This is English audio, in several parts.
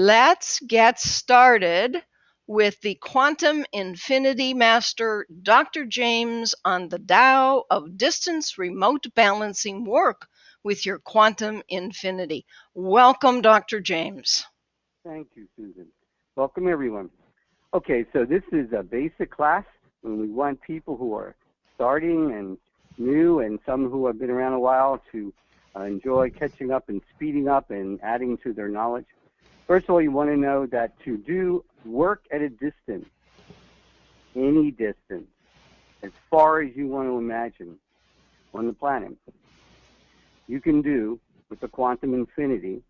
Let's get started with the Quantum Infinity Master, Dr. James, on the Tao of Distance Remote Balancing Work with your Quantum Infinity. Welcome, Dr. James. Thank you, Susan. Welcome, everyone. Okay, so this is a basic class when we want people who are starting and new and some who have been around a while to enjoy catching up and speeding up and adding to their knowledge. First of all, you want to know that to do work at a distance, any distance, as far as you want to imagine on the planet, you can do with the quantum infinity,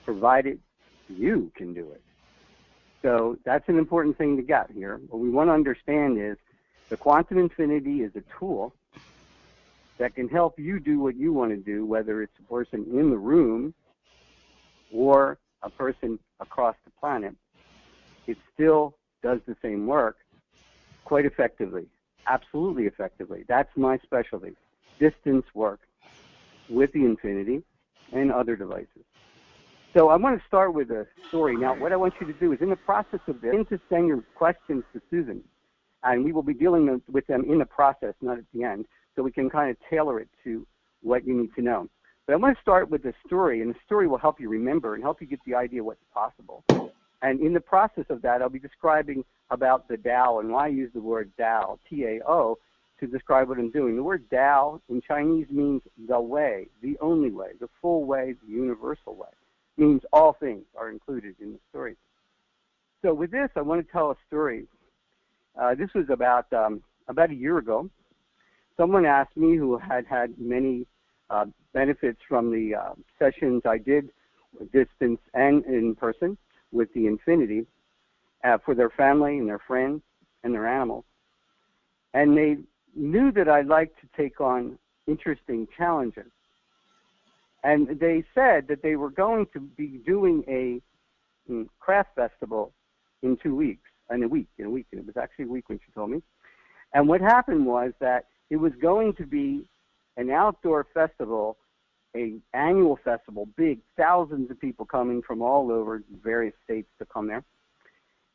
provided you can do it. So that's an important thing to get here. What we want to understand is the quantum infinity is a tool that can help you do what you want to do, whether it's a person in the room or a person across the planet. It still does the same work quite effectively, absolutely effectively. That's my specialty, distance work with the infinity and other devices. So I want to start with a story. Now, what I want you to do is, in the process of this, to send your questions to Susan, and we will be dealing with them in the process, not at the end, so we can kind of tailor it to what you need to know. But I want to start with a story, and the story will help you remember and help you get the idea of what's possible. And in the process of that, I'll be describing about the Tao and why I use the word Tao, T-A-O, to describe what I'm doing. The word Tao in Chinese means the way, the only way, the full way, the universal way. It means all things are included in the story. So with this, I want to tell a story. This was about a year ago. Someone asked me, who had many benefits from the sessions I did distance and in person with the infinity for their family and their friends and their animals. And they knew that I liked to take on interesting challenges. And they said that they were going to be doing a craft festival in 2 weeks, in a week. And it was actually a week when she told me. And what happened was that it was going to be an outdoor festival, an annual festival, big, thousands of people coming from all over various states to come there,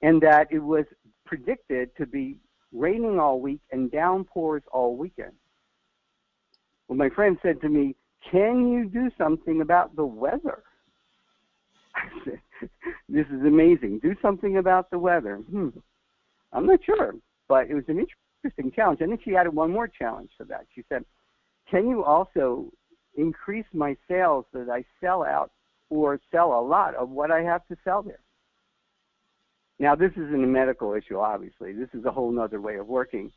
and that it was predicted to be raining all week and downpours all weekend. Well, my friend said to me, "Can you do something about the weather?" I said, "This is amazing. Do something about the weather." I'm not sure, but it was an interesting challenge. And then she added one more challenge to that. She said, "Can you also increase my sales so that I sell out or sell a lot of what I have to sell there?" Now, this isn't a medical issue, obviously. This is a whole other way of working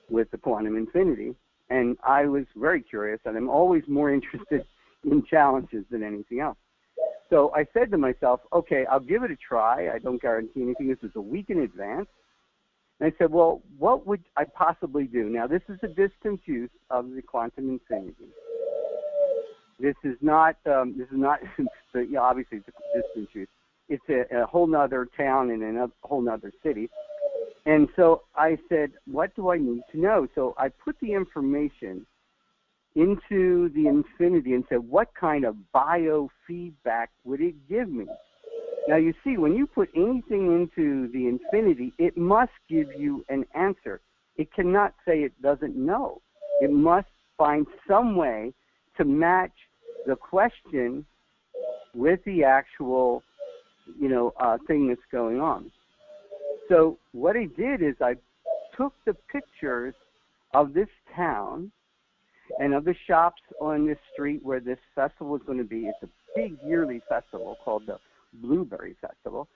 with the quantum infinity. And I was very curious, and I'm always more interested in challenges than anything else. So I said to myself, okay, I'll give it a try. I don't guarantee anything. This was a week in advance. And I said, well, what would I possibly do? Now, this is a distance use of the quantum infinity. This is not obviously it's a distance use. It's a whole nother town and a whole nother city. And so I said, what do I need to know? So I put the information into the infinity and said, what kind of biofeedback would it give me? Now, you see, when you put anything into the infinity, it must give you an answer. It cannot say it doesn't know. It must find some way to match the question with the actual, thing that's going on. So what I did is I took the pictures of this town and of the shops on this street where this festival is going to be. It's a big yearly festival called the Blueberry Festival.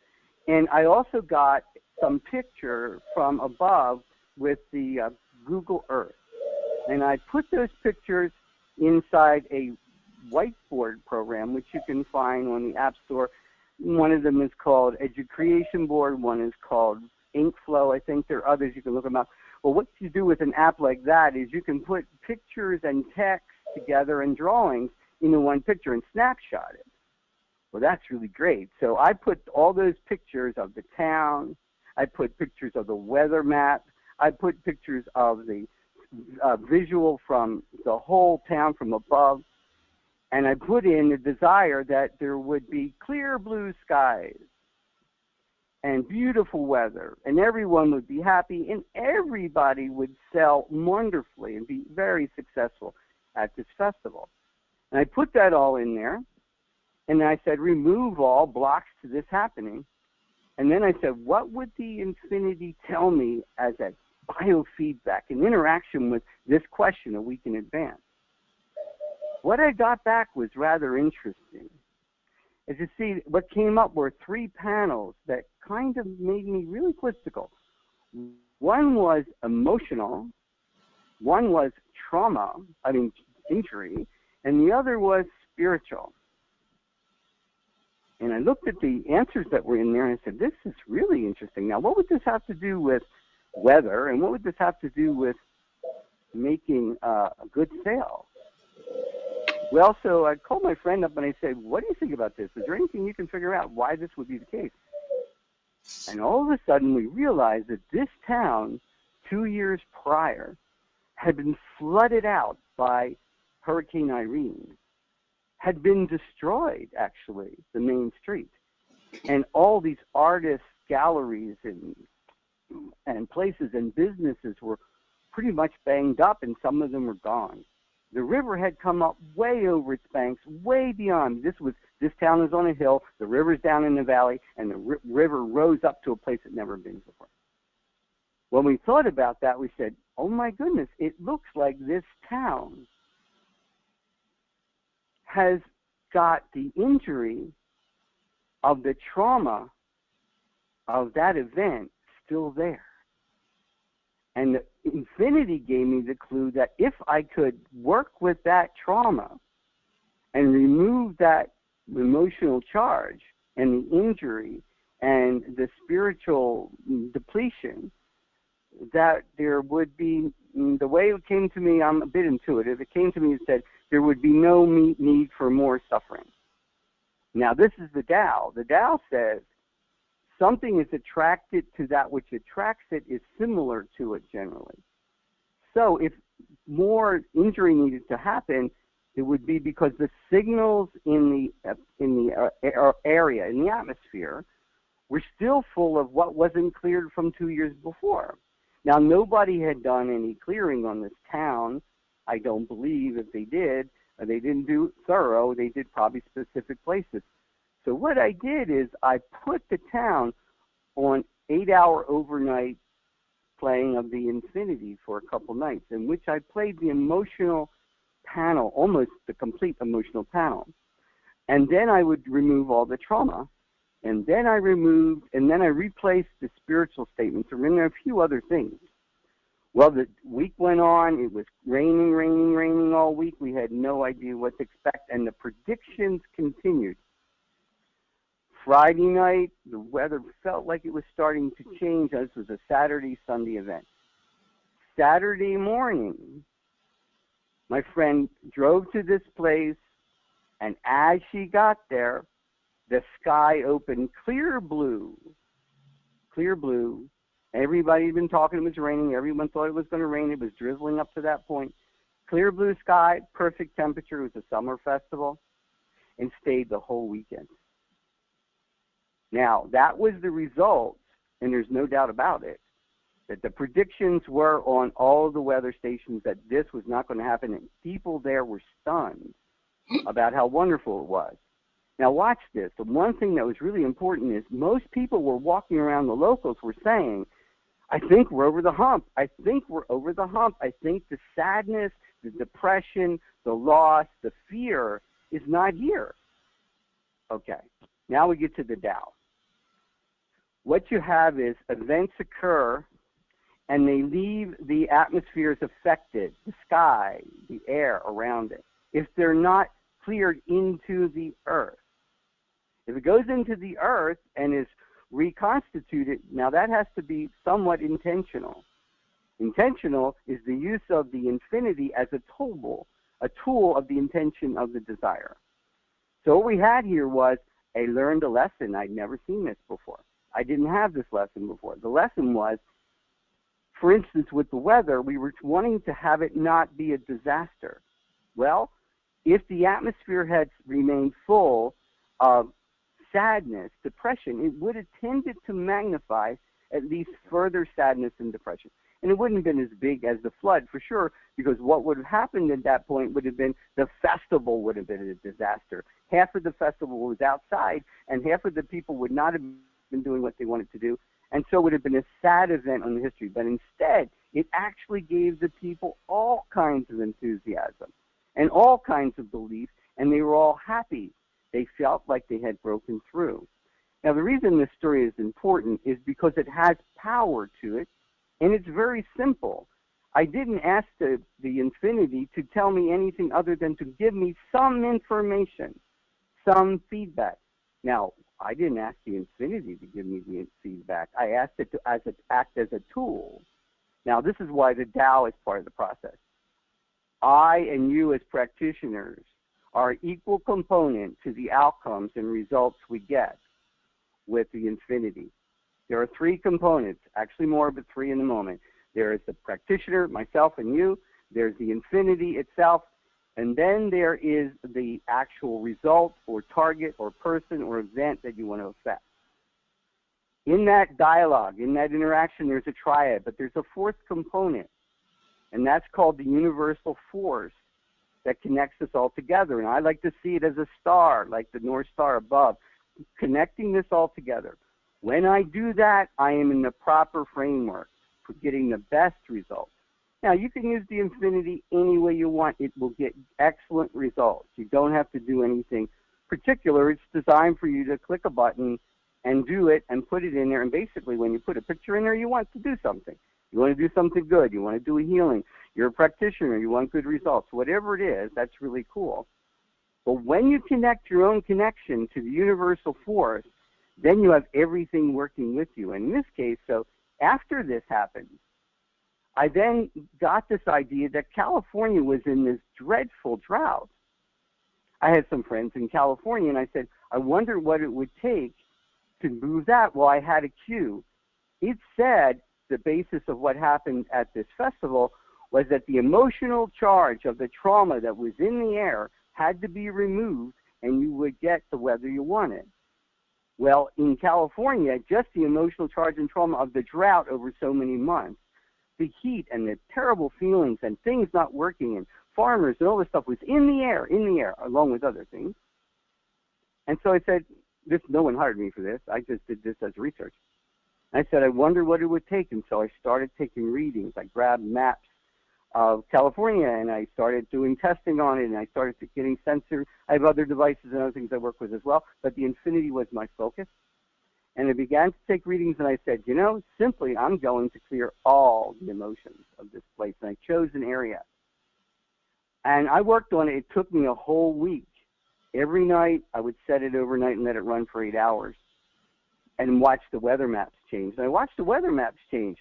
And I also got some picture from above with the Google Earth. And I put those pictures inside a whiteboard program, which you can find on the App Store. One of them is called Educreation Board. One is called InkFlow. I think there are others. You can look them up. Well, what you do with an app like that is you can put pictures and text together and drawings into one picture and snapshot it. Well, that's really great. So I put all those pictures of the town. I put pictures of the weather map. I put pictures of the visual from the whole town from above. And I put in the desire that there would be clear blue skies and beautiful weather, and everyone would be happy, and everybody would sell wonderfully and be very successful at this festival. And I put that all in there, and I said, remove all blocks to this happening. And then I said, what would the infinity tell me as a biofeedback, an interaction with this question a week in advance? What I got back was rather interesting. As you see, what came up were 3 panels that kind of made me really quizzical. One was emotional, one was injury, and the other was spiritual. And I looked at the answers that were in there and I said, this is really interesting. Now, what would this have to do with weather, and what would this have to do with making a good sale? Well, so I called my friend up and I said, what do you think about this? Is there anything you can figure out why this would be the case? And all of a sudden we realized that this town, 2 years prior, had been flooded out by Hurricane Irene, had been destroyed, actually, the main street. And all these artists, galleries, and places and businesses were pretty much banged up, and some of them were gone. The river had come up way over its banks, way beyond. This town is on a hill, the river's down in the valley, and the river rose up to a place it never been before. When we thought about that, we said, oh my goodness, it looks like this town has got the injury of the trauma of that event still there. And the infinity gave me the clue that if I could work with that trauma and remove that emotional charge and the injury and the spiritual depletion, that there would be, the way it came to me, I'm a bit intuitive, it came to me and said, there would be no need for more suffering. Now, this is the Tao. The Tao says, something is attracted to that which attracts it is similar to it generally. So if more injury needed to happen, it would be because the signals in the area, in the atmosphere, were still full of what wasn't cleared from 2 years before. Now, nobody had done any clearing on this town. I don't believe if they didn't do thorough. They did probably specific places. So what I did is I put the town on 8-hour overnight playing of the infinity for a couple nights, in which I played the emotional panel, almost the complete emotional panel. And then I would remove all the trauma. And then I replaced the spiritual statements. And then there are a few other things. Well, the week went on. It was raining all week. We had no idea what to expect. And the predictions continued. Friday night, the weather felt like it was starting to change. This was a Saturday, Sunday event. Saturday morning, my friend drove to this place, and as she got there, the sky opened clear blue. Clear blue. Everybody had been talking it was raining. Everyone thought it was going to rain. It was drizzling up to that point. Clear blue sky, perfect temperature. It was a summer festival, and stayed the whole weekend. Now, that was the result, and there's no doubt about it, that the predictions were on all of the weather stations that this was not going to happen, and people there were stunned about how wonderful it was. Now, watch this. The one thing that was really important is most people were walking around, the locals were saying, I think we're over the hump. I think we're over the hump. I think the sadness, the depression, the loss, the fear is not here. Okay, now we get to the Tao. What you have is events occur, and they leave the atmospheres affected, the sky, the air around it, if they're not cleared into the earth. If it goes into the earth and is reconstituted, now that has to be somewhat intentional. Intentional is the use of the infinity as a tool of the intention of the desire. So what we had here was, I learned a lesson. I'd never seen this before. I didn't have this lesson before. The lesson was, for instance, with the weather, we were wanting to have it not be a disaster. Well, if the atmosphere had remained full of sadness, depression, it would have tended to magnify at least further sadness and depression. And it wouldn't have been as big as the flood, for sure, because what would have happened at that point would have been the festival would have been a disaster. Half of the festival was outside, and half of the people would not have been doing what they wanted to do, and so it would have been a sad event on the history. But instead, it actually gave the people all kinds of enthusiasm and all kinds of belief, and they were all happy. They felt like they had broken through. Now, the reason this story is important is because it has power to it, and it's very simple. I didn't ask the infinity to tell me anything other than to give me some information, some feedback. Now, I didn't ask the infinity to give me the feedback. I asked it to act as a tool. Now, this is why the Tao is part of the process. I and you as practitioners are equal component to the outcomes and results we get with the infinity. There are three components, actually more, but three in the moment. There is the practitioner, myself and you. There's the infinity itself. And then there is the actual result or target or person or event that you want to affect. In that dialogue, in that interaction, there's a triad, but there's a fourth component, and that's called the universal force that connects us all together. And I like to see it as a star, like the North Star above, connecting this all together. When I do that, I am in the proper framework for getting the best results. Now, you can use the infinity any way you want. It will get excellent results. You don't have to do anything particular. It's designed for you to click a button and do it and put it in there. And basically, when you put a picture in there, you want to do something. You want to do something good. You want to do a healing. You're a practitioner. You want good results. Whatever it is, that's really cool. But when you connect your own connection to the universal force, then you have everything working with you. And in this case, so after this happened, I then got this idea that California was in this dreadful drought. I had some friends in California, and I said, I wonder what it would take to move that. Well, I had a cue. It said the basis of what happened at this festival was that the emotional charge of the trauma that was in the air had to be removed, and you would get the weather you wanted. Well, in California, just the emotional charge and trauma of the drought over so many months, the heat and the terrible feelings and things not working and farmers and all this stuff was in the air, along with other things. And so I said, no one hired me for this. I just did this as research. I said, I wonder what it would take. And so I started taking readings. I grabbed maps of California, and I started doing testing on it, and I started getting sensors. I have other devices and other things I work with as well, but the infinity was my focus. And I began to take readings, and I said, simply I'm going to clear all the emotions of this place. And I chose an area. And I worked on it. It took me a whole week. Every night, I would set it overnight and let it run for 8 hours and watch the weather maps change. And I watched the weather maps change.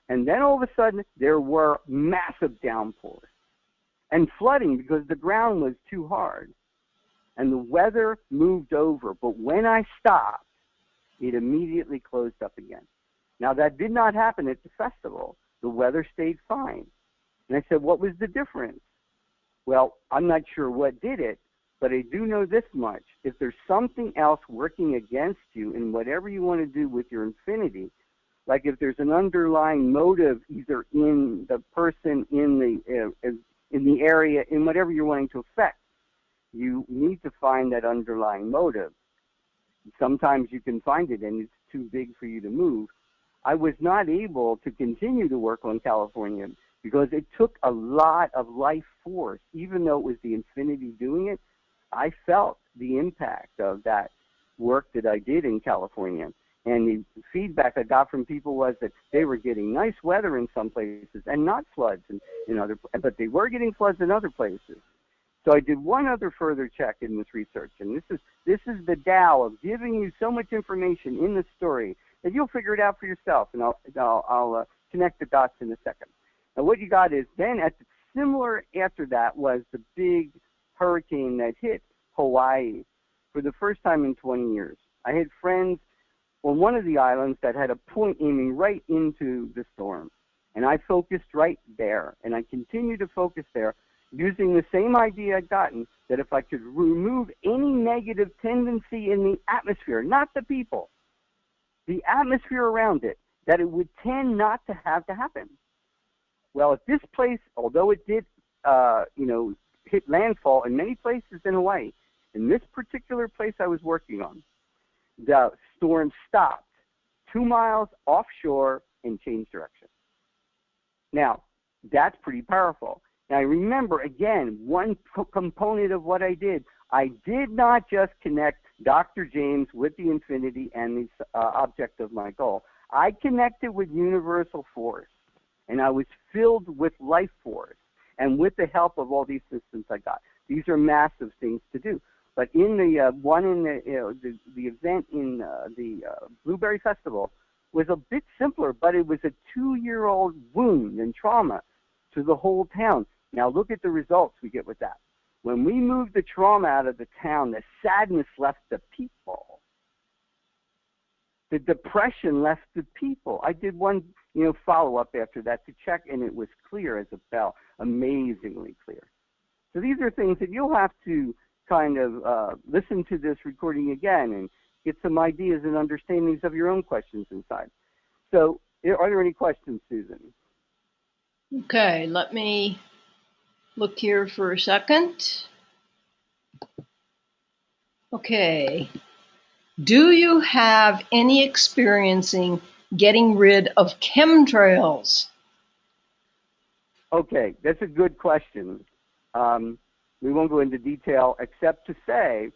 And then all of a sudden, there were massive downpours and flooding because the ground was too hard. And the weather moved over. But when I stopped, it immediately closed up again. Now, that did not happen at the festival. The weather stayed fine. And I said, what was the difference? Well, I'm not sure what did it, but I do know this much. If there's something else working against you in whatever you want to do with your infinity, like if there's an underlying motive either in the person, in the area, in whatever you're wanting to affect, you need to find that underlying motive. Sometimes you can find it and it's too big for you to move. I was not able to continue to work on California because it took a lot of life force. Even though it was the infinity doing it, I felt the impact of that work that I did in California. And the feedback I got from people was that they were getting nice weather in some places and not floods in other, but they were getting floods in other places. So I did one other further check in this research, and this is the Tao of giving you so much information in the story that you'll figure it out for yourself, and I'll connect the dots in a second. Now, what you got is then similar after that was the big hurricane that hit Hawaii for the first time in 20 years. I had friends on one of the islands that had a point aiming right into the storm, and I focused right there, and I continue to focus there. using the same idea I'd gotten, that if I could remove any negative tendency in the atmosphere, not the people, the atmosphere around it, that it would tend not to have to happen. Well, at this place, although it did, hit landfall in many places in Hawaii, in this particular place I was working on, the storm stopped 2 miles offshore and changed direction. Now, that's pretty powerful. Now, remember, again, one component of what I did not just connect Dr. James with the infinity and the object of my goal. I connected with universal force, and I was filled with life force, and with the help of all these systems I got. These are massive things to do. But in the the event in the Blueberry Festival was a bit simpler, but it was a 2-year-old wound and trauma to the whole town. Now look at the results we get with that. When we moved the trauma out of the town, the sadness left the people. The depression left the people. I did one, follow-up after that to check, and it was clear as a bell, amazingly clear. So these are things that you'll have to kind of listen to this recording again and get some ideas and understandings of your own questions inside. So are there any questions, Susan? Okay, let me look here for a second. Okay. Do you have any experiencing getting rid of chemtrails? Okay, that's a good question. We won't go into detail except to say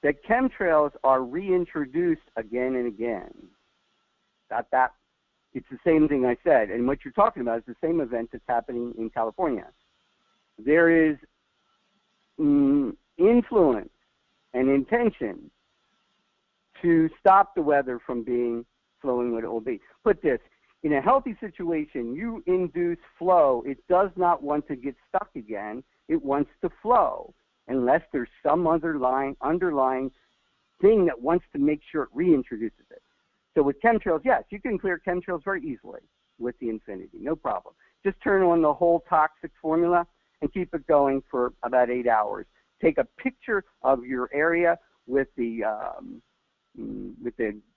that chemtrails are reintroduced again and again. That. It's the same thing I said. And what you're talking about is the same event that's happening in California. There is influence and intention to stop the weather from flowing what it will be. Put this, in a healthy situation, you induce flow. It does not want to get stuck again. It wants to flow, unless there's some underlying thing that wants to make sure it reintroduces it. So with chemtrails, yes, you can clear chemtrails very easily with the infinity, no problem. Just turn on the whole toxic formula and keep it going for about 8 hours. Take a picture of your area with the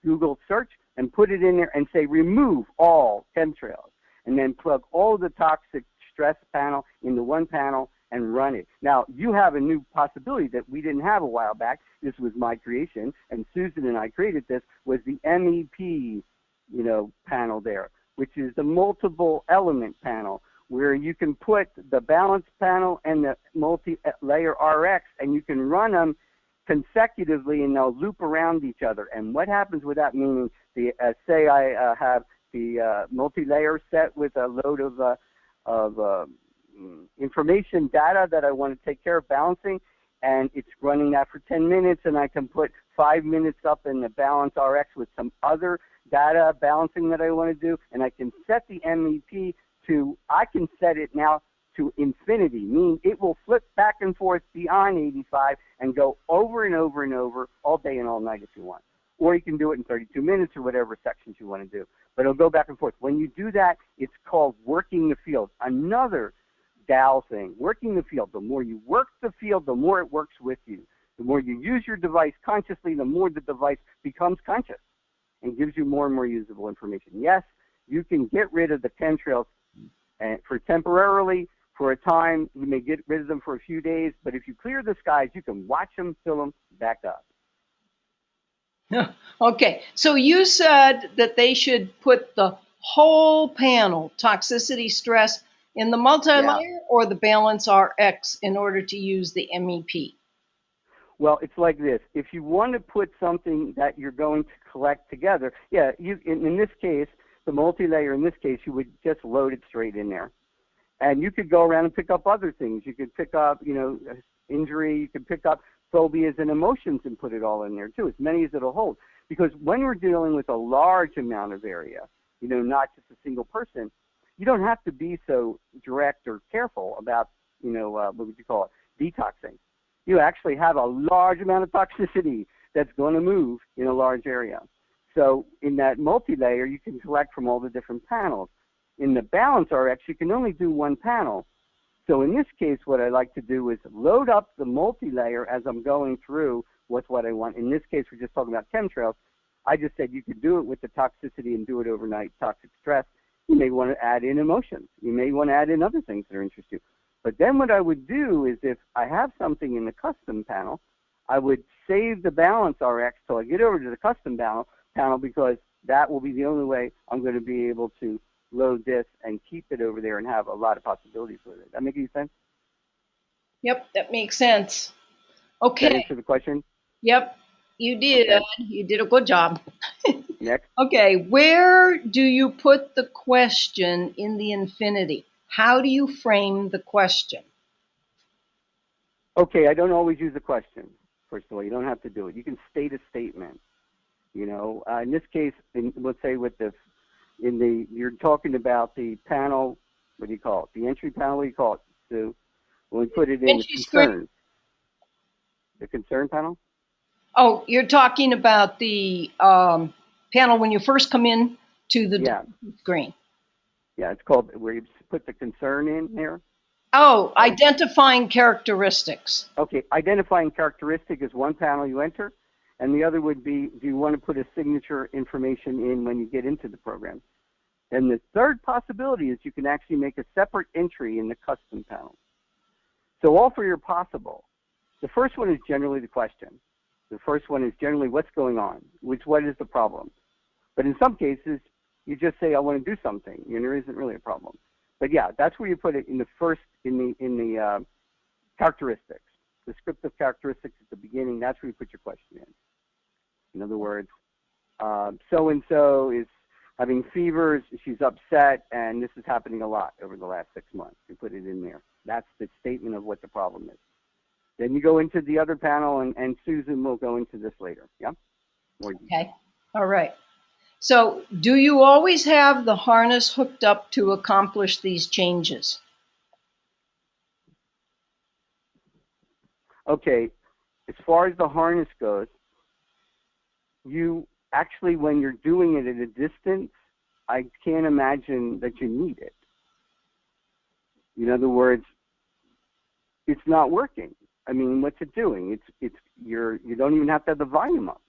Google search and put it in there and say remove all chemtrails, and then plug all the toxic stress panel into one panel and run it. Now, you have a new possibility that we didn't have a while back. This was my creation, and Susan and I created this, was the MEP, panel there, which is the multiple element panel, where you can put the balance panel and the multi-layer RX, and you can run them consecutively, and they'll loop around each other. And what happens with that, meaning, say I have the multi-layer set with a load of information data that I want to take care of balancing, and it's running that for 10 minutes, and I can put 5 minutes up in the balance RX with some other data balancing that I want to do, and I can set the MEP I can set it now to infinity, meaning it will flip back and forth beyond 85 and go over and over and over all day and all night if you want. Or you can do it in 32 minutes or whatever sections you want to do. But it'll go back and forth. When you do that, it's called working the field. Another Tao thing, working the field. The more you work the field, the more it works with you. The more you use your device consciously, the more the device becomes conscious and gives you more and more usable information. Yes, you can get rid of the chemtrails for temporarily, for a time. You may get rid of them for a few days, but if you clear the skies, you can watch them, fill them back up. Okay, so you said that they should put the whole panel, toxicity, stress, in the multi-layer or the balance RX in order to use the MEP? Well, it's like this. If you want to put something that you're going to collect together, in this case, the multi-layer, in this case, you would just load it straight in there. And you could go around and pick up other things. You could pick up, injury. You could pick up phobias and emotions and put it all in there, too, as many as it'll hold. Because when we're dealing with a large amount of area, not just a single person, you don't have to be so direct or careful about, what would you call it, detoxing. You actually have a large amount of toxicity that's going to move in a large area. So in that multi-layer, you can collect from all the different panels. In the balance RX, you can only do one panel So in this case, what I like to do is load up the multi-layer as I'm going through with what I want. In this case, we're just talking about chemtrails. I just said you could do it with the toxicity and do it overnight, toxic stress. You may want to add in emotions. You may want to add in other things that are interesting. But then what I would do is if I have something in the custom panel, I would save the balance RX till I get over to the custom panel because that will be the only way I'm going to be able to load this and keep it over there and have a lot of possibilities with it. That make any sense? Yep, that makes sense. Does that Okay. answer the question? Yep, you did. Okay. You did a good job. Next. Okay, where do you put the question in the infinity? How do you frame the question? Okay, I don't always use a question. First of all, you don't have to do it. You can state a statement. In this case, let's say you're talking about the panel. What do you call it? The entry panel. What do you call it? So when we put it in the Entry screen. concern, the concern panel. Oh, you're talking about the panel when you first come in to the screen. Yeah, it's called where you put the concern in there. Oh, identifying characteristics. Okay, identifying characteristic is one panel you enter, and the other would be, do you want to put a signature information in when you get into the program? And the third possibility is you can actually make a separate entry in the custom panel. So all three are possible. The first one is generally the question. The first one is generally what's going on, what is the problem. But in some cases, you just say, I want to do something, and there isn't really a problem. But yeah, that's where you put it in the first, in the characteristics. Descriptive characteristics at the beginning, that's where you put your question in. In other words, so-and-so is having fevers, she's upset, and this is happening a lot over the last 6 months. You put it in there. That's the statement of what the problem is. Then you go into the other panel, and Susan will go into this later. Yeah? More detail. Okay. All right. So do you always have the harness hooked up to accomplish these changes? Okay. As far as the harness goes, you actually, when you're doing it at a distance, I can't imagine that you need it. In other words, it's not working. I mean, what's it doing? You don't even have to have the volume up.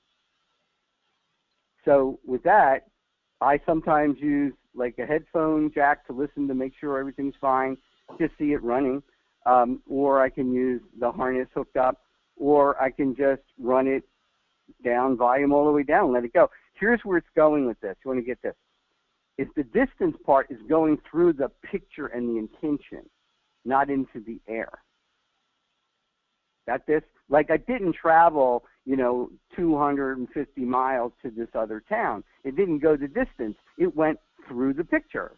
So with that, I sometimes use like a headphone jack to listen to make sure everything's fine, just see it running, or I can use the harness hooked up, or I can just run it down, volume all the way down, and let it go. Here's where it's going with this. You want to get this. If the distance part is going through the picture and the intention, not into the air. Got this? Like I didn't travel, 250 miles to this other town. It didn't go the distance. It went through the picture.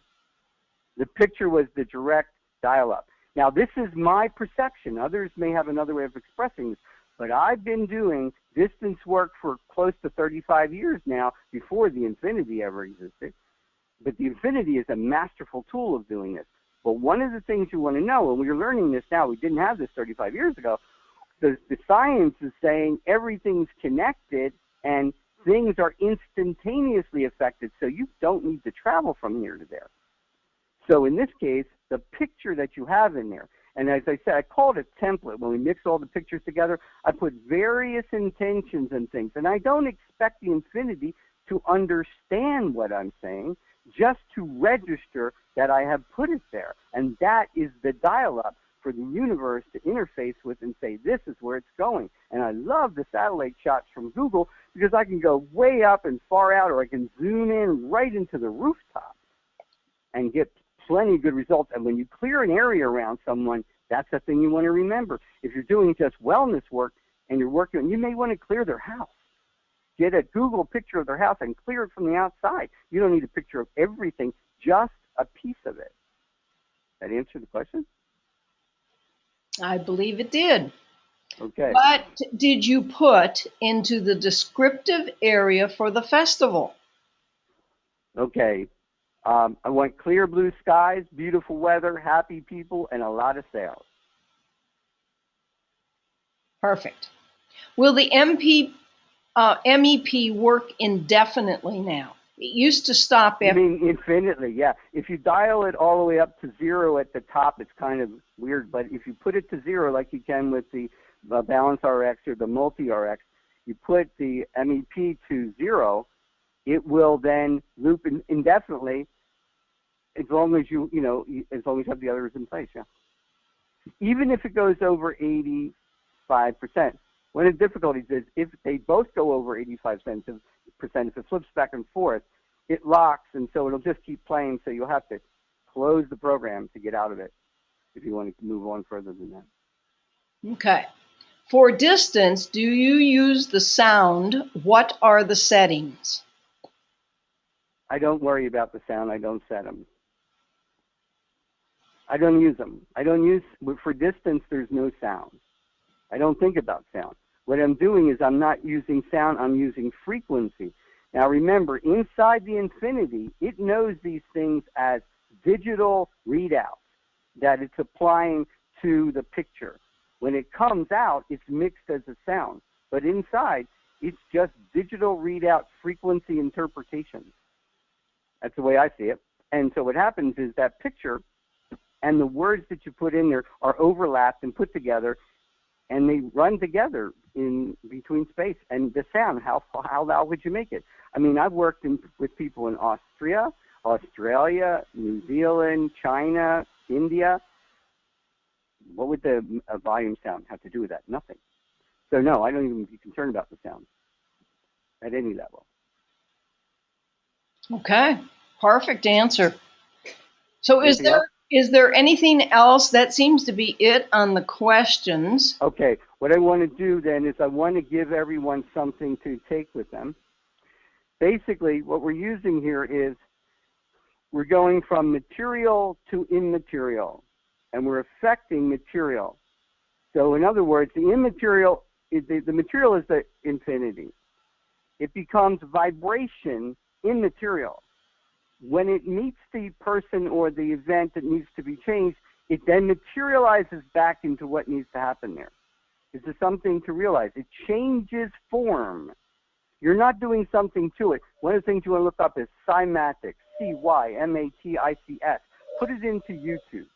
The picture was the direct dial-up. Now, this is my perception. Others may have another way of expressing this, but I've been doing distance work for close to 35 years now before the Infinity ever existed. But the Infinity is a masterful tool of doing this. But one of the things you want to know, and we're learning this now, we didn't have this 35 years ago, the science is saying everything's connected and things are instantaneously affected, so you don't need to travel from here to there. So in this case, the picture that you have in there, and as I said, I called it template. When we mix all the pictures together, I put various intentions and things, and I don't expect the Infinity to understand what I'm saying, just to register that I have put it there. And that is the dial-up for the universe to interface with and say, this is where it's going. And I love the satellite shots from Google because I can go way up and far out, or I can zoom in right into the rooftop and get plenty of good results. And when you clear an area around someone, that's the thing you want to remember. If you're doing just wellness work and you're working, you may want to clear their house. Get a Google picture of their house and clear it from the outside. You don't need a picture of everything, just a piece of it. That answer the question? I believe it did. Okay. What did you put into the descriptive area for the festival? Okay. I want clear blue skies, beautiful weather, happy people, and a lot of sales. Perfect. Will the MEP work indefinitely now? It used to stop You after. mean infinitely, yeah. If you dial it all the way up to 0 at the top, it's kind of weird. But if you put it to 0, like you can with the Balance RX or the Multi RX, you put the MEP to 0, it will then loop indefinitely as long as as long as you have the others in place, yeah. Even if it goes over 85%. One of the difficulties is if they both go over 85%, if it flips back and forth, it locks, and so it'll just keep playing, so you'll have to close the program to get out of it if you want to move on further than that. Okay. For distance, do you use the sound? What are the settings? I don't worry about the sound. I don't set them. I don't use them. For distance, there's no sound. I don't think about sound. What I'm doing is I'm not using sound, I'm using frequency. Now remember, inside the infinity, it knows these things as digital readouts that it's applying to the picture. When it comes out, it's mixed as a sound. But inside, it's just digital readout frequency interpretation. That's the way I see it. And so what happens is that picture and the words that you put in there are overlapped and put together, and they run together in between space. And the sound, how loud would you make it? I mean, I've worked with people in Austria, Australia, New Zealand, China, India. What would the volume sound have to do with that? Nothing. So no, I don't even be concerned about the sound at any level. Okay, perfect answer. So Anything else? is there anything else? That seems to be it on the questions. Okay, what I want to do then is I want to give everyone something to take with them. Basically, what we're using here is we're going from material to immaterial, and we're affecting material. So in other words, the immaterial, the material is the infinity. It becomes vibration immaterial. When it meets the person or the event that needs to be changed, it then materializes back into what needs to happen there. This is something to realize. It changes form. You're not doing something to it. One of the things you want to look up is cymatics, C-Y-M-A-T-I-C-S. Put it into YouTube,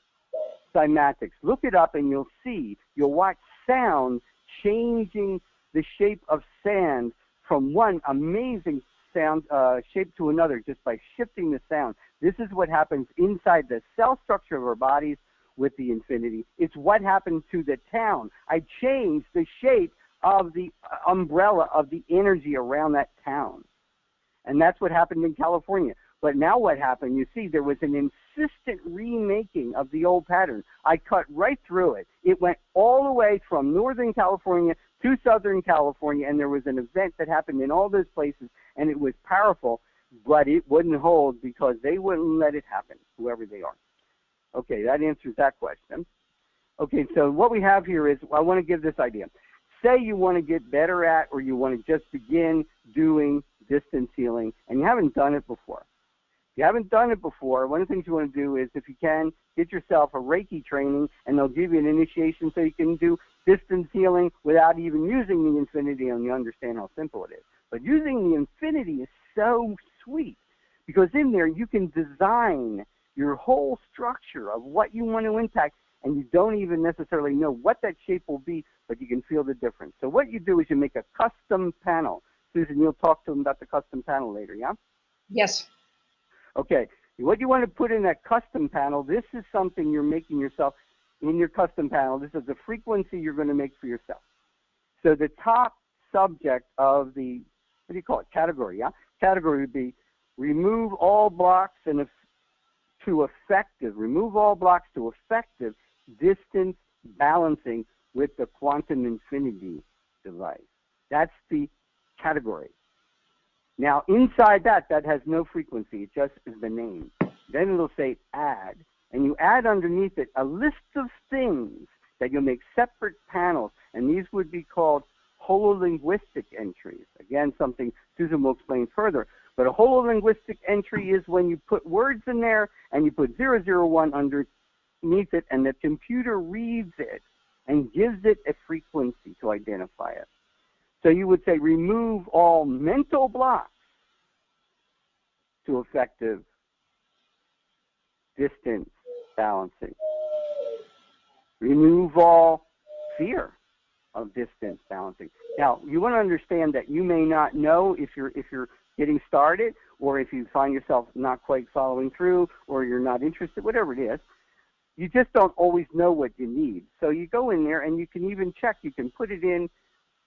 cymatics. Look it up and you'll see, you'll watch sound changing the shape of sand from one amazing sound shape to another just by shifting the sound. This is what happens inside the cell structure of our bodies with the infinity. It's what happened to the town. I changed the shape of the umbrella of the energy around that town. And that's what happened in California. But now what happened, you see, there was an insistent remaking of the old pattern. I cut right through it. It went all the way from Northern California to Southern California, and there was an event that happened in all those places, and it was powerful, but it wouldn't hold because they wouldn't let it happen, whoever they are. Okay, that answers that question. Okay, so what we have here is, I want to give this idea. Say you want to get better at, or you want to just begin doing distance healing, and you haven't done it before. If you haven't done it before, one of the things you want to do is, if you can, get yourself a Reiki training, and they'll give you an initiation so you can do distance healing without even using the infinity, and you understand how simple it is. But using the infinity is so sweet, because in there you can design your whole structure of what you want to impact, and you don't even necessarily know what that shape will be, but you can feel the difference. So what you do is you make a custom panel. Susan, you'll talk to them about the custom panel later, yeah? Yes. Okay, what you want to put in that custom panel, this is something you're making yourself in your custom panel. This is the frequency you're going to make for yourself. So the top subject of the, what do you call it, category, yeah? Category would be remove all blocks to effective distance balancing with the quantum infinity device. That's the category. Now, inside that has no frequency. It just is the name. Then it'll say add. And you add underneath it a list of things that you'll make separate panels. And these would be called hololinguistic entries. Again, something Susan will explain further. But a hololinguistic entry is when you put words in there and you put 001 underneath it, and the computer reads it and gives it a frequency to identify it. So you would say remove all mental blocks to effective distance balancing. Remove all fear of distance balancing. Now, you want to understand that you may not know if you're getting started, or if you find yourself not quite following through, or you're not interested, whatever it is. You just don't always know what you need. So you go in there and you can even check. You can put it in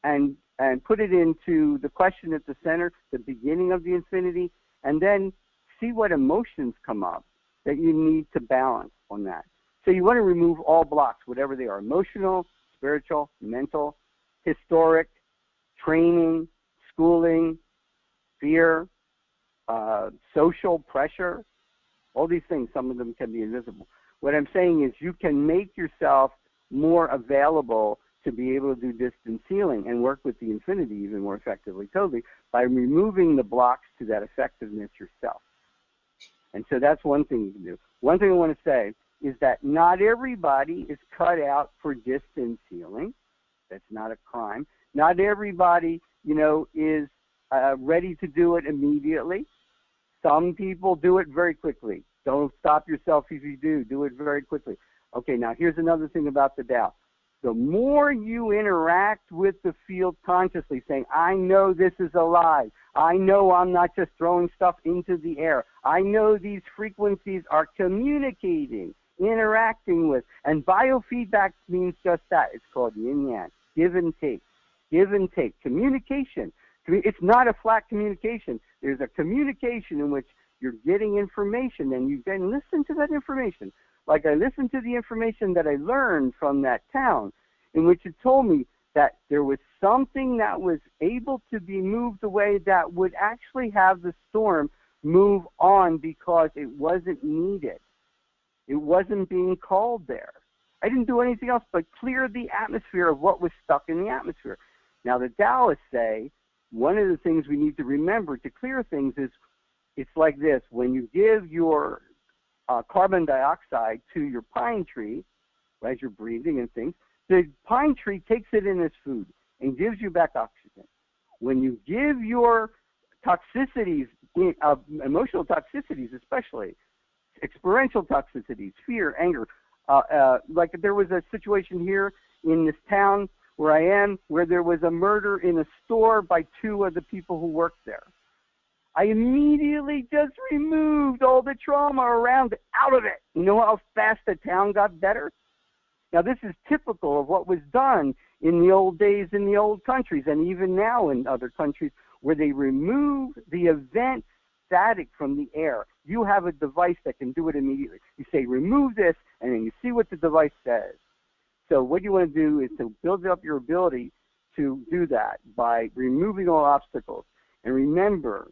and put it into the question at the center, the beginning of the infinity, and then see what emotions come up that you need to balance on that. So you want to remove all blocks, whatever they are: emotional, spiritual, mental, historic, training, schooling, fear, social pressure, all these things. Some of them can be invisible. What I'm saying is you can make yourself more available to be able to do distance healing and work with the infinity even more effectively, totally, by removing the blocks to that effectiveness yourself. And so that's one thing you can do. One thing I want to say is that not everybody is cut out for distance healing. That's not a crime. Not everybody, is ready to do it immediately. Some people do it very quickly. Don't stop yourself if you do. Do it very quickly. Okay, now here's another thing about the Tao. The more you interact with the field consciously, saying, I know this is alive. I know I'm not just throwing stuff into the air. I know these frequencies are communicating, interacting with. And biofeedback means just that. It's called yin-yang, give and take. Give and take. Communication. It's not a flat communication. There's a communication in which you're getting information, and you then listen to that information. Like I listened to the information that I learned from that town, in which it told me that there was something that was able to be moved away that would actually have the storm move on because it wasn't needed. It wasn't being called there. I didn't do anything else but clear the atmosphere of what was stuck in the atmosphere. Now, the Taoists say one of the things we need to remember to clear things is it's like this. When you give your carbon dioxide to your pine tree, as you're breathing and things, the pine tree takes it in as food and gives you back oxygen. When you give your toxicities, emotional toxicities especially, experiential toxicities, fear, anger, like there was a situation here in this town where I am, where there was a murder in a store by two of the people who worked there. I immediately just removed all the trauma around it, out of it. You know how fast the town got better? Now, this is typical of what was done in the old days in the old countries, and even now in other countries, where they remove the event static from the air. You have a device that can do it immediately. You say, remove this, and then you see what the device says. So what you want to do is to build up your ability to do that by removing all obstacles. And remember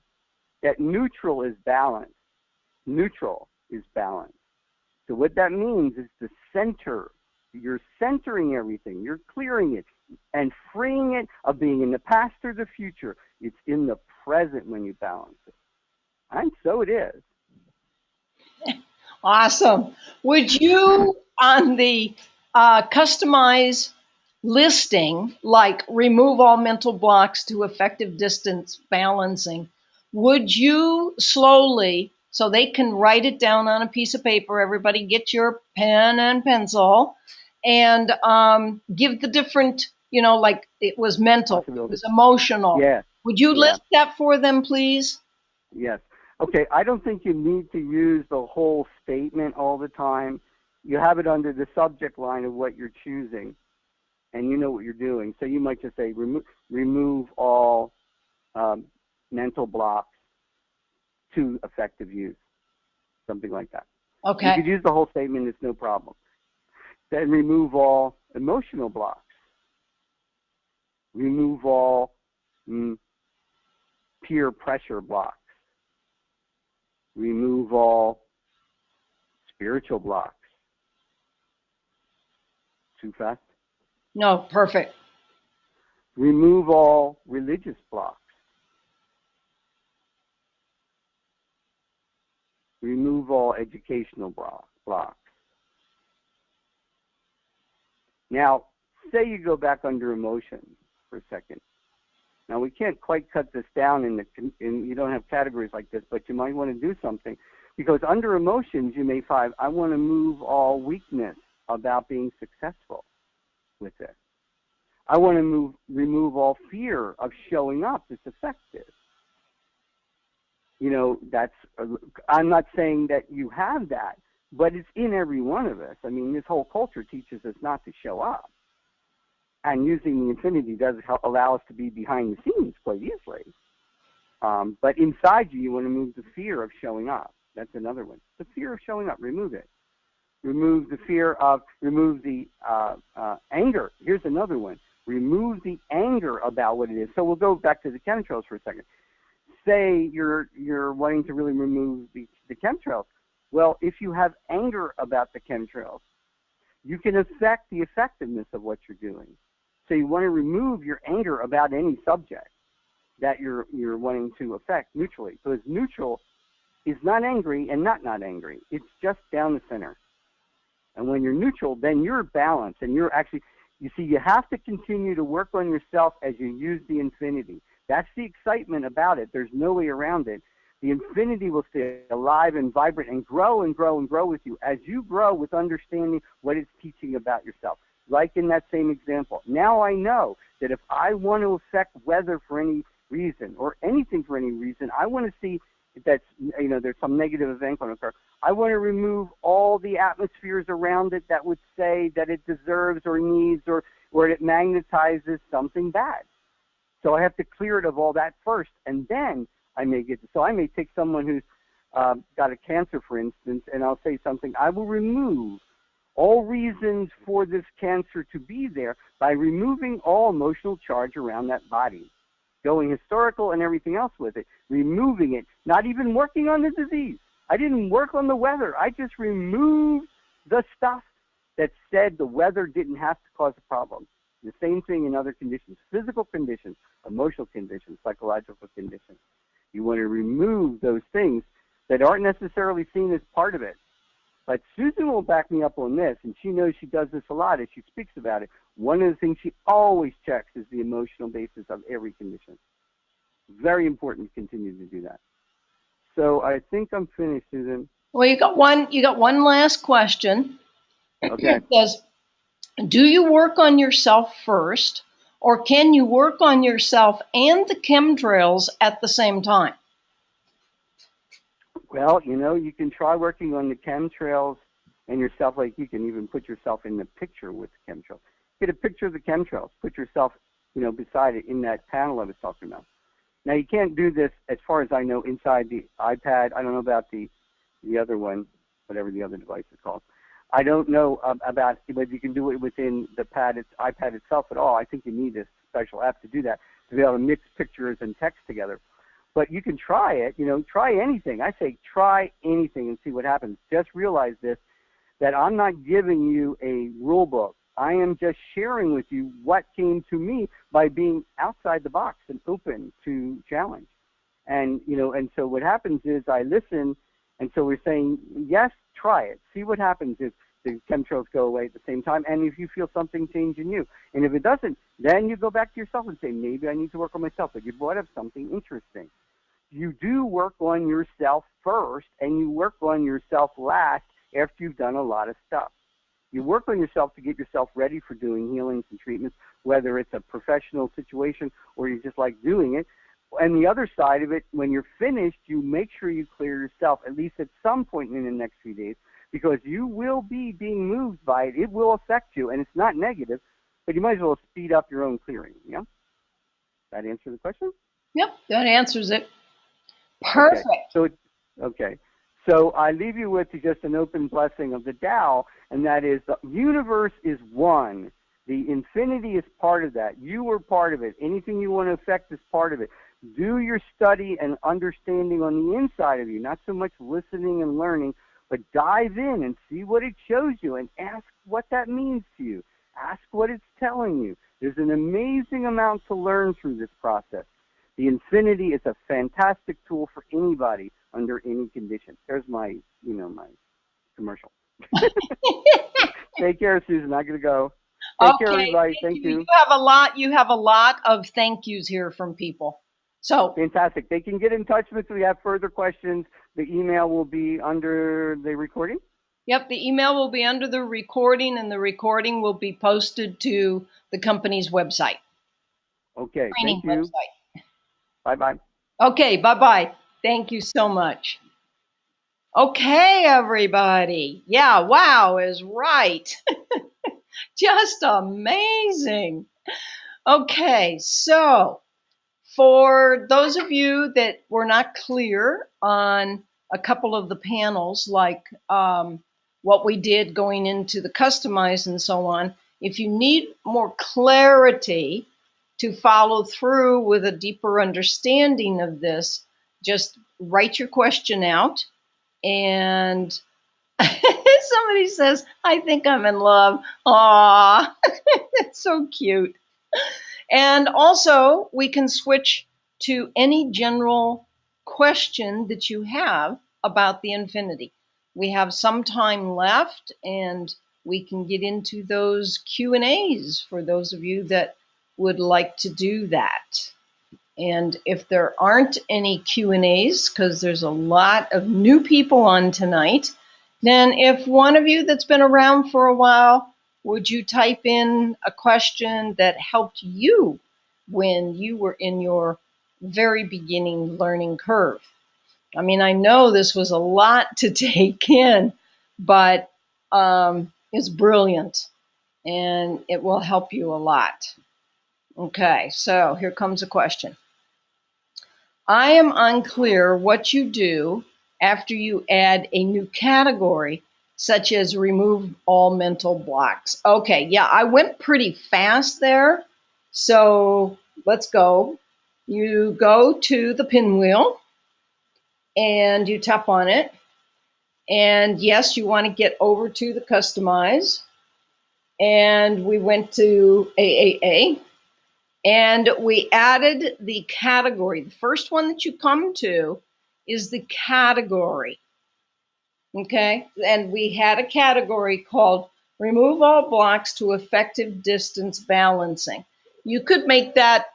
that neutral is balance. Neutral is balance. So what that means is the center. You're centering everything. You're clearing it and freeing it of being in the past or the future. It's in the present when you balance it. And so it is. Awesome. Would you, on the customize listing, like remove all mental blocks to effective distance balancing, would you slowly, so they can write it down on a piece of paper, everybody get your pen and pencil, and give the different, like it was mental, it was emotional. Yeah. Would you list that for them, please? Yes. Okay, I don't think you need to use the whole statement all the time. You have it under the subject line of what you're choosing, and you know what you're doing. So you might just say, remove all mental blocks to effective use, something like that. Okay. You could use the whole statement, it's no problem. Then remove all emotional blocks. Remove all peer pressure blocks. Remove all spiritual blocks. Too fast? No, perfect. Remove all religious blocks. Remove all educational blocks. Now, say you go back under emotions for a second. Now, we can't quite cut this down you don't have categories like this, but you might want to do something. Because under emotions, you may find, I want to move all weakness about being successful with it. I want to remove all fear of showing up as effective. You know, I'm not saying that you have that, but it's in every one of us. I mean, this whole culture teaches us not to show up. And using the infinity does allow us to be behind the scenes quite easily. But inside you want to move the fear of showing up. That's another one. The fear of showing up, remove it. Remove the anger. Here's another one. Remove the anger about what it is. So we'll go back to the chemtrails for a second. Say you're wanting to really remove the chemtrails. Well, if you have anger about the chemtrails, you can affect the effectiveness of what you're doing. So you want to remove your anger about any subject that you're wanting to affect neutrally. So it's neutral is not angry and not angry. It's just down the center. And when you're neutral, then you're balanced, and you're actually, you see, you have to continue to work on yourself as you use the infinity. That's the excitement about it. There's no way around it. The infinity will stay alive and vibrant and grow and grow and grow with you as you grow with understanding what it's teaching about yourself. Like in that same example. Now I know that if I want to affect weather for any reason or anything for any reason, I want to see that, you know, there's some negative event going to occur. I want to remove all the atmospheres around it that would say that it deserves or needs or it magnetizes something bad. So I have to clear it of all that first, and then I may take someone who's got a cancer, for instance, and I'll say something. I will remove all reasons for this cancer to be there by removing all emotional charge around that body, going historical and everything else with it, removing it, not even working on the disease. I didn't work on the weather. I just removed the stuff that said the weather didn't have to cause a problem. The same thing in other conditions, physical conditions, emotional conditions, psychological conditions. You want to remove those things that aren't necessarily seen as part of it. But Suzan will back me up on this, and she knows she does this a lot as she speaks about it. One of the things she always checks is the emotional basis of every condition. Very important to continue to do that. So I think I'm finished, Suzan. Well, you got one last question. Okay. It says, do you work on yourself first, or can you work on yourself and the chemtrails at the same time? Well, you know, you can try working on the chemtrails and yourself. Like, you can even put yourself in the picture with the chemtrails. Get a picture of the chemtrails. Put yourself, you know, beside it in that panel I was talking about. Now, you can't do this, as far as I know, inside the iPad. I don't know about the other one, whatever the other device is called. I don't know about whether you can do it within the iPad itself at all. I think you need a special app to do that, to be able to mix pictures and text together. But you can try it, you know, try anything. I say try anything and see what happens. Just realize this, that I'm not giving you a rule book. I am just sharing with you what came to me by being outside the box and open to challenge. And, you know, and so what happens is I listen, and so we're saying, yes, try it. See what happens if the chemtrails go away at the same time, and if you feel something change in you. And if it doesn't, then you go back to yourself and say, maybe I need to work on myself. But you brought up something interesting. You do work on yourself first, and you work on yourself last after you've done a lot of stuff. You work on yourself to get yourself ready for doing healings and treatments, whether it's a professional situation or you just like doing it. And the other side of it, when you're finished, you make sure you clear yourself, at least at some point in the next few days, because you will be being moved by it. It will affect you, and it's not negative, but you might as well speed up your own clearing. Yeah? That answer the question? Yep, that answers it. Perfect. Okay. So I leave you with just an open blessing of the Tao, and that is the universe is one. The infinity is part of that. You are part of it. Anything you want to affect is part of it. Do your study and understanding on the inside of you, not so much listening and learning, but dive in and see what it shows you and ask what that means to you. Ask what it's telling you. There's an amazing amount to learn through this process. The infinity is a fantastic tool for anybody under any condition. There's my commercial. Take care, Suzan. I'm going to go. Take care, Okay, everybody. thank Thank you. you. You have a lot of thank yous here from people. So, Fantastic. They can get in touch with us if we have further questions. The email will be under the recording. yep, the email will be under the recording, and the recording will be posted to the company's website, Okay. training Thank you. website. Bye-bye. Okay, bye-bye. Thank you so much. Okay, everybody. Yeah, wow is right. Just amazing. Okay, so for those of you that were not clear on a couple of the panels, like what we did going into the customize and so on, if you need more clarity to follow through with a deeper understanding of this, just write your question out. And somebody says, I think I'm in love. Aw, that's so cute. And also, we can switch to any general question that you have about the infinity. We have some time left, and we can get into those Q&As for those of you that would like to do that. And if there aren't any Q&As, because there's a lot of new people on tonight, then if one of you that's been around for a while, would you type in a question that helped you when you were in your very beginning learning curve? I mean, I know this was a lot to take in, but it's brilliant and it will help you a lot. Okay, so here comes a question. I am unclear what you do after you add a new category, such as remove all mental blocks. Okay, yeah, I went pretty fast there. So let's go. You go to the pinwheel and you tap on it. And yes, you want to get over to the customize. And we went to AAA. And we added the category. The first one that you come to is the category. Okay? And we had a category called remove all blocks to effective distance balancing. You could make that,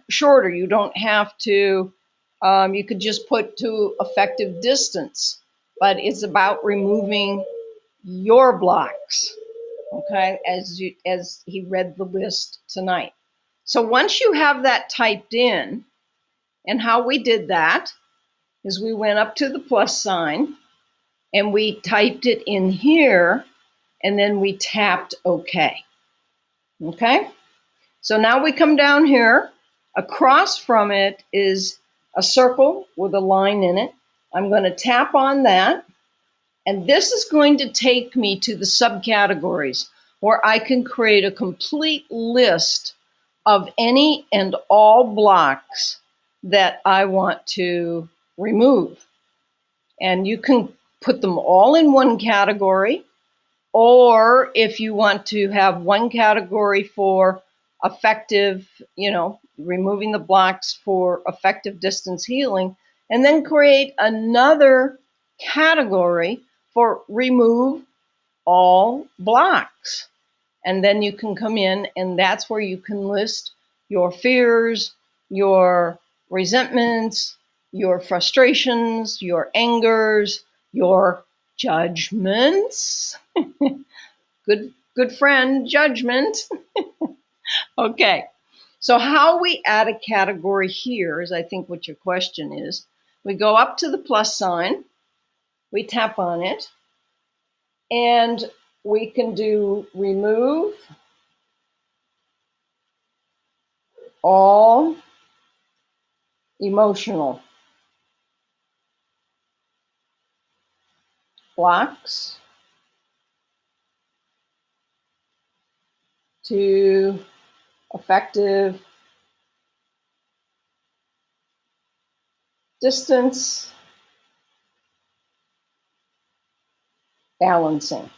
shorter. You don't have to, you could just put to effective distance, but it's about removing your blocks. Okay? As he read the list tonight. So once you have that typed in, and how we did that is we went up to the plus sign and we typed it in here and then we tapped OK. Okay? So now we come down here. Across from it is a circle with a line in it. I'm going to tap on that. And this is going to take me to the subcategories where I can create a complete list of any and all blocks that I want to remove. And you can put them all in one category, or if you want to have one category for effective, removing the blocks for effective distance healing, and then create another category for remove all blocks. And then you can come in and that's where you can list your fears, your resentments, your frustrations, your angers, your judgments. Good friend, judgment. Okay. So how we add a category here is I think what your question is. We go up to the plus sign, we tap on it, and we can do remove all emotional blocks to effective distance balancing.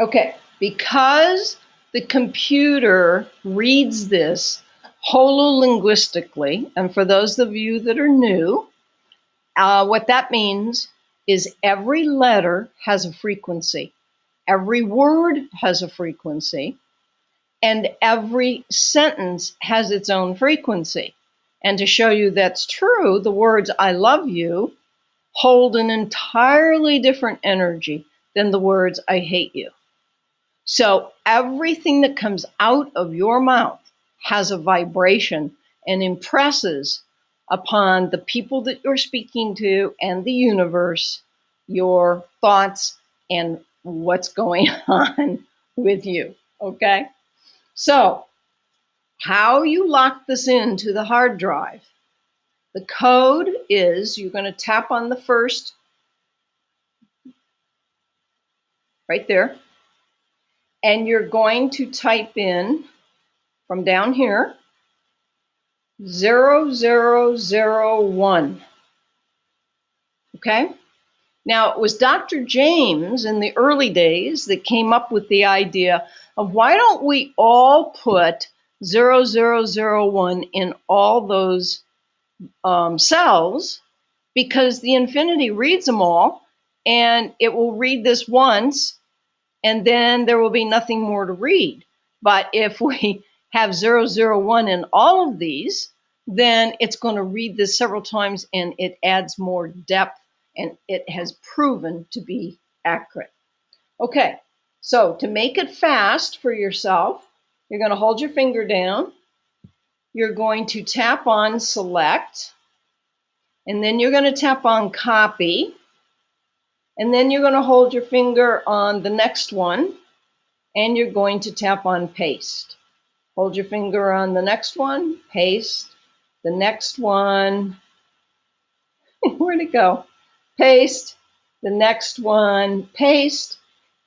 Okay, because the computer reads this hololinguistically, and for those of you that are new, what that means is every letter has a frequency, every word has a frequency, and every sentence has its own frequency. And to show you that's true, the words I love you hold an entirely different energy than the words I hate you. So everything that comes out of your mouth has a vibration and impresses upon the people that you're speaking to and the universe your thoughts and what's going on with you. Okay? So, how you lock this into the hard drive. The code is you're going to tap on the first right there, and you're going to type in from down here 0001. Okay? Now, it was Dr. James in the early days that came up with the idea of why don't we all put 0001 in all those cells, because the infinity reads them all, and it will read this once, and then there will be nothing more to read. But if we have 001 in all of these, then it's going to read this several times, and it adds more depth, and it has proven to be accurate. Okay, so to make it fast for yourself, you're going to hold your finger down. You're going to tap on select, and then you're going to tap on copy, and then you're going to hold your finger on the next one, and you're going to tap on paste. Hold your finger on the next one, paste, the next one, where'd it go? Paste, the next one, paste,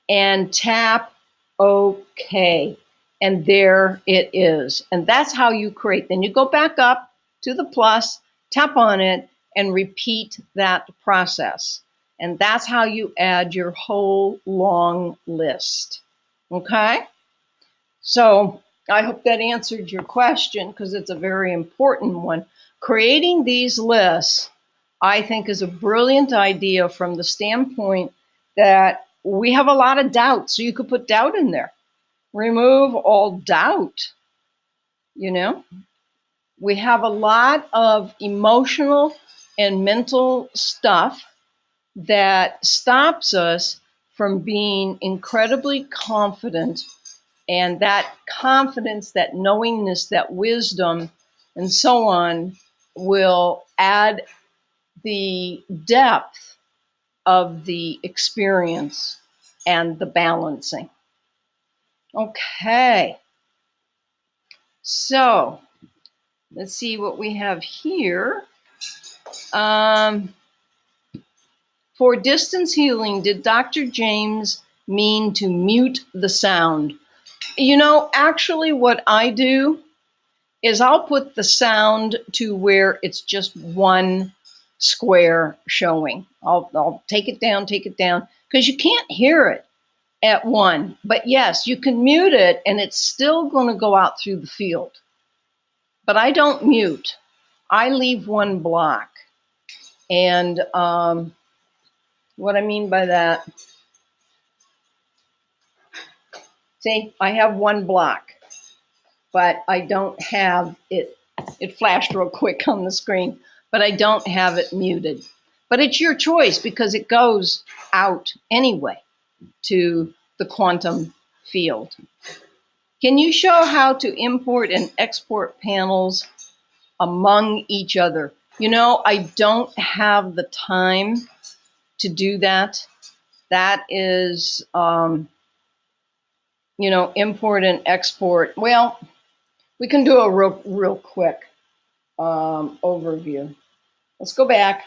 and tap OK. And there it is. And that's how you create. Then you go back up to the plus, tap on it, and repeat that process. And that's how you add your whole long list. Okay? So I hope that answered your question, because it's a very important one. Creating these lists, I think, is a brilliant idea from the standpoint that we have a lot of doubt. So you could put doubt in there. Remove all doubt. You know, we have a lot of emotional and mental stuff that stops us from being incredibly confident, and that confidence, that knowingness, that wisdom, and so on will add the depth of the experience and the balancing. Okay, so let's see what we have here. For distance healing, did Dr. James mean to mute the sound? You know, actually what I do is I'll put the sound to where it's just one square showing. I'll take it down, because you can't hear it at one. But yes, you can mute it, and it's still going to go out through the field. But I don't mute. I leave one block. And what I mean by that, see, I have one block, but I don't have it. It flashed real quick on the screen, but I don't have it muted. But it's your choice, because it goes out anyway to the quantum field. Can you show how to import and export panels among each other? You know, I don't have the time to do that. That is, you know, import and export. Well, we can do a real quick overview. Let's go back.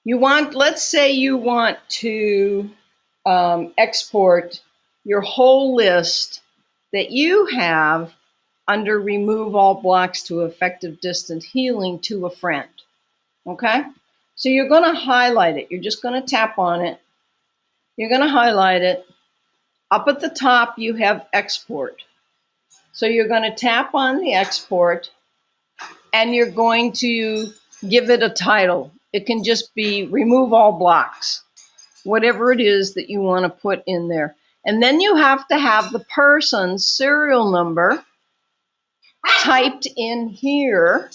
Let's say you want to export your whole list that you have under remove all blocks to effective distant healing to a friend. Okay? So you're going to highlight it. You're just going to tap on it. You're going to highlight it. Up at the top, you have export. So you're going to tap on the export, and you're going to give it a title. It can just be remove all blocks, whatever it is that you want to put in there. And then you have to have the person's serial number typed in here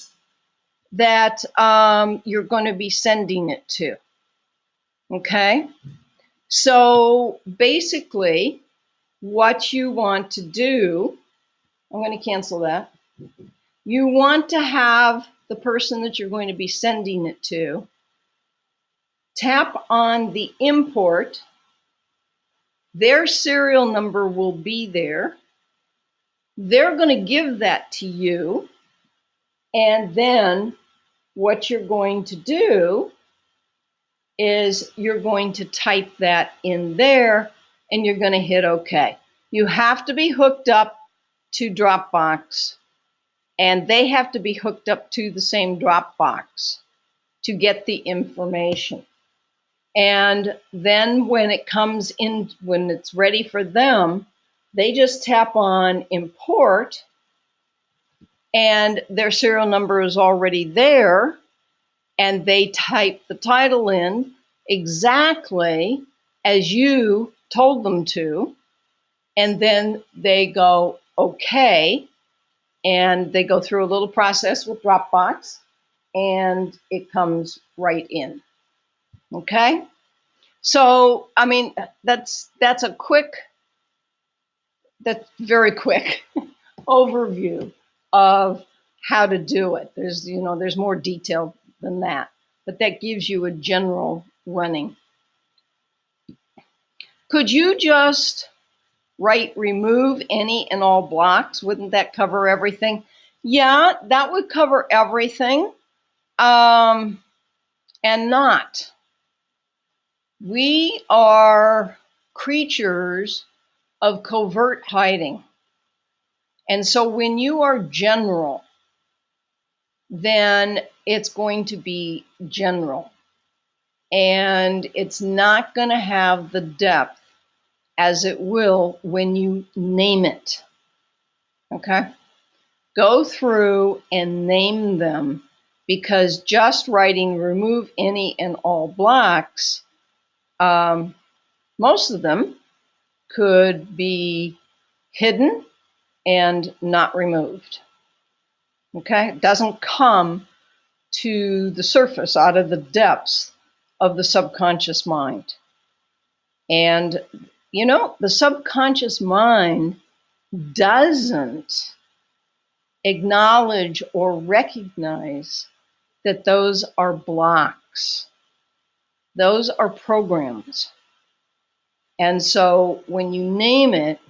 that you're going to be sending it to. Okay? So basically, what you want to do, I'm going to cancel that. You want to have the person that you're going to be sending it to tap on the import. Their serial number will be there. They're going to give that to you. And then what you're going to do is you're going to type that in there and you're going to hit OK. You have to be hooked up to Dropbox, and they have to be hooked up to the same Dropbox to get the information. And then when it comes in, when it's ready for them, they just tap on import and their serial number is already there, and they type the title in exactly as you told them to, and then they go okay, and they go through a little process with Dropbox, and it comes right in. Okay? So, I mean, that's very quick overview of how to do it. There's more detail than that, but that gives you a general running. Could you just write remove any and all blocks? Wouldn't that cover everything? Yeah, that would cover everything, and not. We are creatures of covert hiding. And so when you are general, then it's going to be general. And it's not going to have the depth as it will when you name it. Okay? Go through and name them, because just writing remove any and all blocks, most of them could be hidden and not removed. Okay? It doesn't come to the surface out of the depths of the subconscious mind. And, the subconscious mind doesn't acknowledge or recognize that those are blocks. Those are programs. And so when you name it,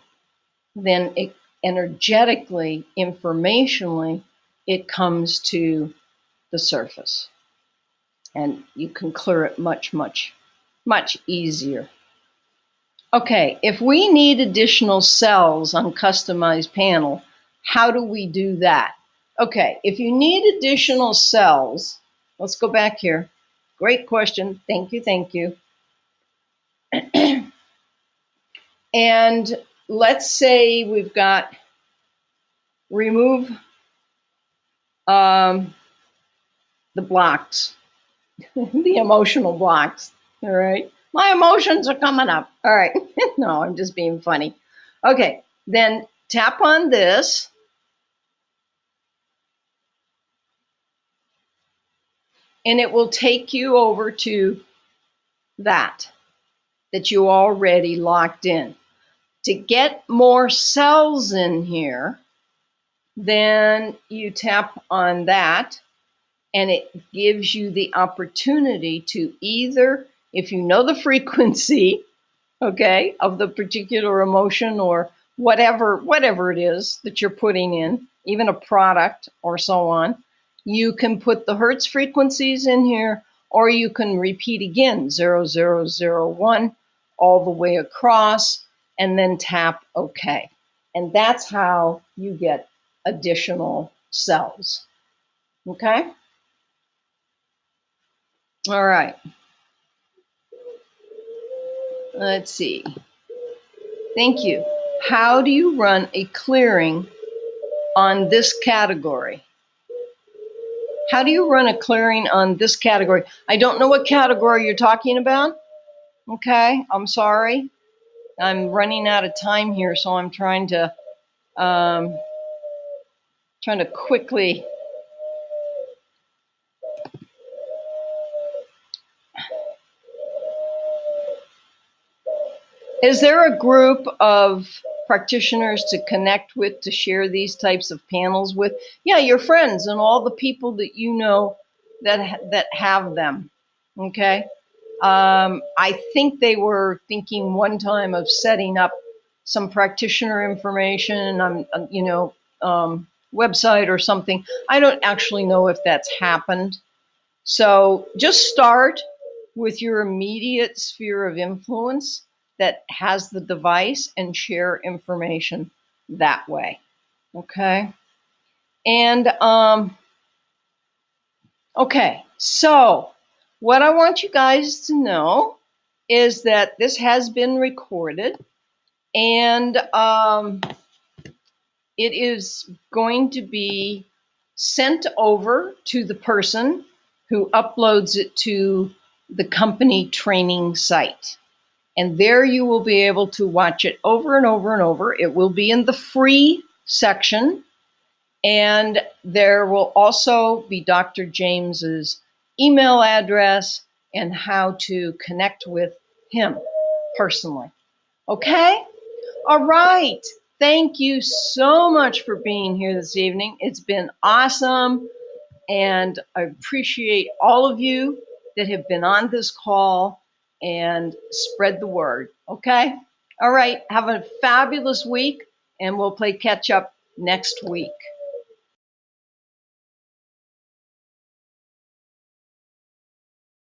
then it energetically, informationally, it comes to the surface. And you can clear it much, much, much easier. Okay, if we need additional cells on customized panel, how do we do that? Okay, if you need additional cells, let's go back here. Great question. Thank you, thank you. And let's say we've got remove the blocks, the emotional blocks, all right? My emotions are coming up, all right. No, I'm just being funny. Okay, then tap on this. And it will take you over to that you already locked in. To get more cells in here, then you tap on that, and it gives you the opportunity to either, if you know the frequency, okay, of the particular emotion or whatever it is that you're putting in, even a product or so on, you can put the Hertz frequencies in here, or you can repeat again 0001 all the way across, and then tap OK. And that's how you get additional cells. Okay? All right. Let's see. Thank you. How do you run a clearing on this category? How do you run a clearing on this category? I don't know what category you're talking about. Okay, I'm sorry. I'm running out of time here, so I'm trying to quickly. Is there a group of practitioners to connect with, to share these types of panels with? Yeah, your friends and all the people that you know that have them. Okay. I think they were thinking one time of setting up some practitioner information on, website or something. I don't actually know if that's happened. So just start with your immediate sphere of influence that has the device and share information that way. Okay. And okay, so what I want you guys to know is that this has been recorded, and it is going to be sent over to the person who uploads it to the company training site. And there you will be able to watch it over and over and over. It will be in the free section. And there will also be Dr. James's email address and how to connect with him personally. Okay? All right. Thank you so much for being here this evening. It's been awesome. And I appreciate all of you that have been on this call and spread the word. Okay? All right. Have a fabulous week, and we'll play catch up next week.